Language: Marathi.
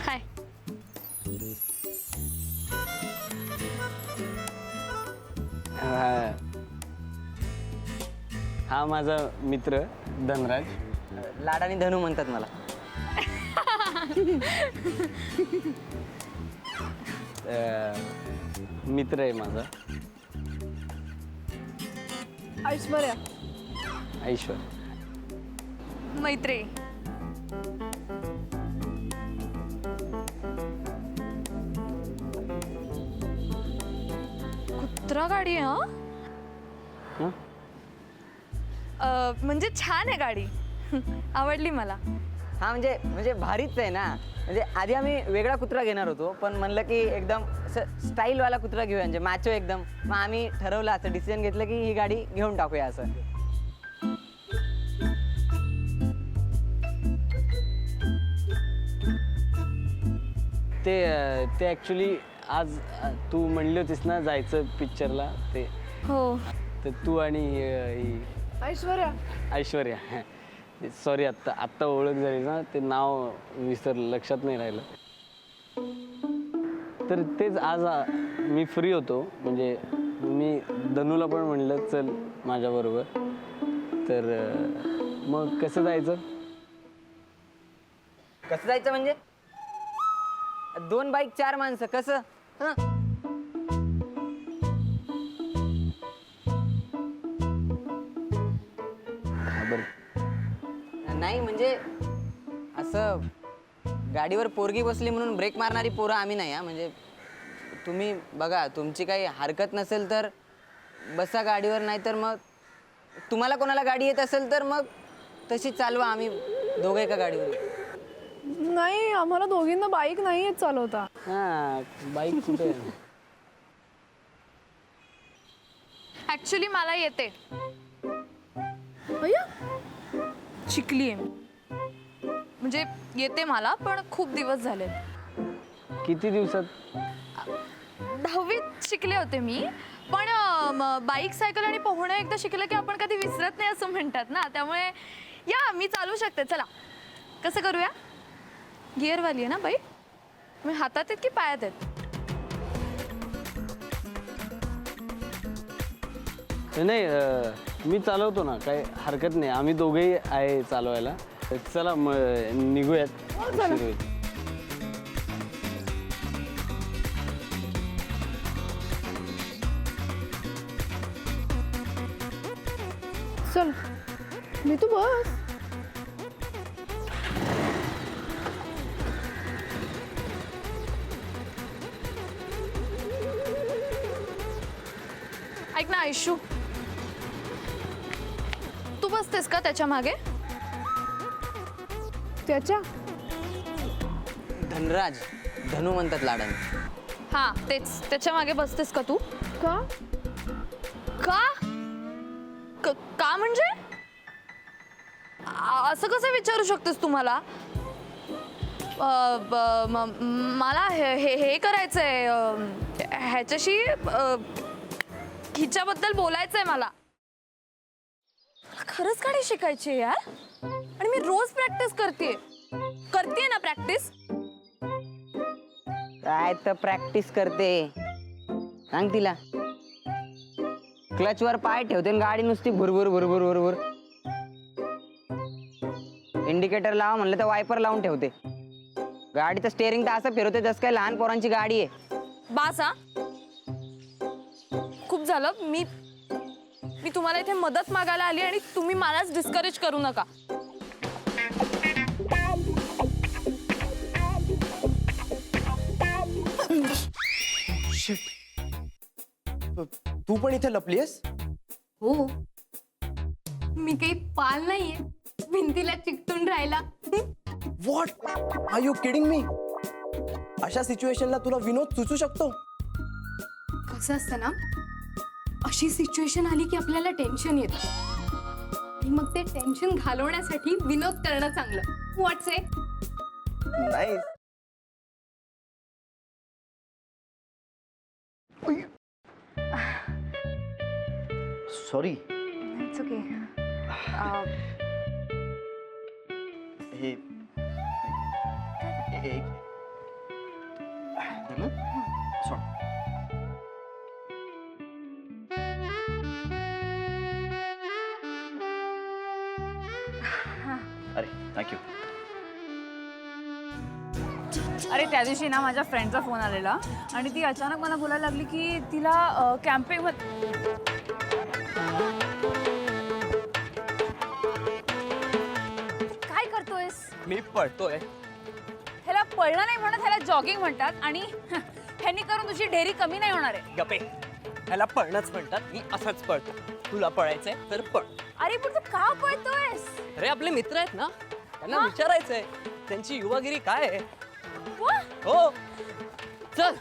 हाय. हा माझा मित्र धनराज. लाडाने धनू म्हणतात मला. मित्र आहे माझा ऐश्वर्या. ऐश्वर. मैत्री. कुत्रा गाडी आहे हं? म्हणजे छान आहे गाडी. आवडली मला. हा म्हणजे म्हणजे भारीच आहे ना. म्हणजे आधी आम्ही वेगळा कुत्रा घेणार होतो, पण म्हणलं की एकदम असं स्टाईलवाला कुत्रा घेऊया, म्हणजे मॅचो एकदम. मग आम्ही ठरवलं, असं डिसिजन घेतलं की ही गाडी घेऊन टाकूया असं. ते ॲक्च्युली आज तू म्हणली होतीस ना जायचं पिक्चरला, ते हो. तर तू आणि ही ऐश्वर्या. ऐश्वर्या. सॉरी, आत्ता ओळख झाली ना, ते नाव लक्षात नाही राहिलं. तर तेच आज मी फ्री होतो, म्हणजे मी धनूला पण म्हणलं चल माझ्याबरोबर. तर मग कसं जायचं? कसं जायचं म्हणजे 2 बाईक 4 माणसं कसं? हं? नाही म्हणजे असं गाडीवर पोरगी बसली म्हणून ब्रेक मारणारी पोरं आम्ही नाही. म्हणजे तुम्ही बघा, तुमची काही हरकत नसेल तर बसा गाडीवर, नाही तर मग तुम्हाला कोणाला गाडी येत असेल तर मग तशी चालवा. आम्ही दोघं एका गाडीवर. नाही, आम्हाला दोघींना बाईक नाही येत चालवता. हां, बाईक कुठे आहे? ऍक्च्युली मला येते. भैया शिकली आहे. म्हणजे येते मला, पण खूप दिवस झाले. किती दिवसात? 10वीत शिकले होते मी. पण बाईक, सायकल आणि पोहणं एकदा शिकलं की आपण कधी विसरत नाही असं म्हणतात ना. त्यामुळे या, मी चालू शकते. चला, कसं करूया? गिअरवाली आहे ना बाईक? मी हातात आहेत की पायात आहेत? नाही, मी चालवतो ना, काही हरकत नाही. आम्ही दोघेही आहे चालवायला. तर चला मग निघूयात. उशीर होईल. चल, मी तू बस. ऐक ना आयशू, तू बसतेस का त्याच्या मागे? त्याच्या धनराज, धनू म्हणतात लाडाने. हा तेच, त्याच्या मागे बसतेस का तू? का? का? का म्हणजे? असं कसं विचारू शकतेस तू मला? मला हे करायचंय, ह्याच्याशी हिच्याबद्दल बोलायचंय मला. खरंच गाडी शिकायची यार, आणि मी रोज प्रॅक्टिस करते ना प्रॅक्टिस. काय तर प्रॅक्टिस करते, सांग तिला. क्लचवर पाय ठेवते आणि गाडी नुसती भुरभुर भुरभुर भुरभुर. इंडिकेटर लावा म्हणलं तर वायपर लावून ठेवते. गाडीचं स्टेअरिंग तर असं फिरवते जसं काय लहान पोरांची गाडी आहे. बास हा, खूप झालं. मी तुम्हाला इथे मदत मागायला आली आणि तुम्ही मलाच डिस्करेज करू नका. तू पण इथे लपलीयस? हो, मी काही पाल नाहीये भिंतीला चिकटून राहायला. What are you kidding me? अशा सिच्युएशनला तुला विनोद सुचू शकतो? कसं असतं ना, अशी सिच्युएशन आली की आपल्याला टेन्शन येतं, आणि मग ते टेन्शन घालवण्यासाठी विनोद करणं चांगलं. व्हॉट्स ए? नाही. सॉरी. It's okay. हे धनू, सोड. अरे थँक्यू. अरे त्या दिवशी ना माझ्या फ्रेंडचा फोन आलेला आणि ती अचानक मला बोलायला लागली की तिला कॅम्पिंग काय करतोयस? मी पळतोय. ह्याला पळणं नाही म्हणत, ह्याला जॉगिंग म्हणतात आणि ह्यांनी करून तुझी ढेरी कमी नाही होणार आहे. गपे, ह्याला पळणंच म्हणतात. मी असंच पळतो. तुला पळायचंय तर पळ. अरे पण तू का पळतोयस? अरे आपले मित्र आहेत ना, त्यांना विचारायचंय त्यांची युवागिरी काय आहे. वा, हो चल.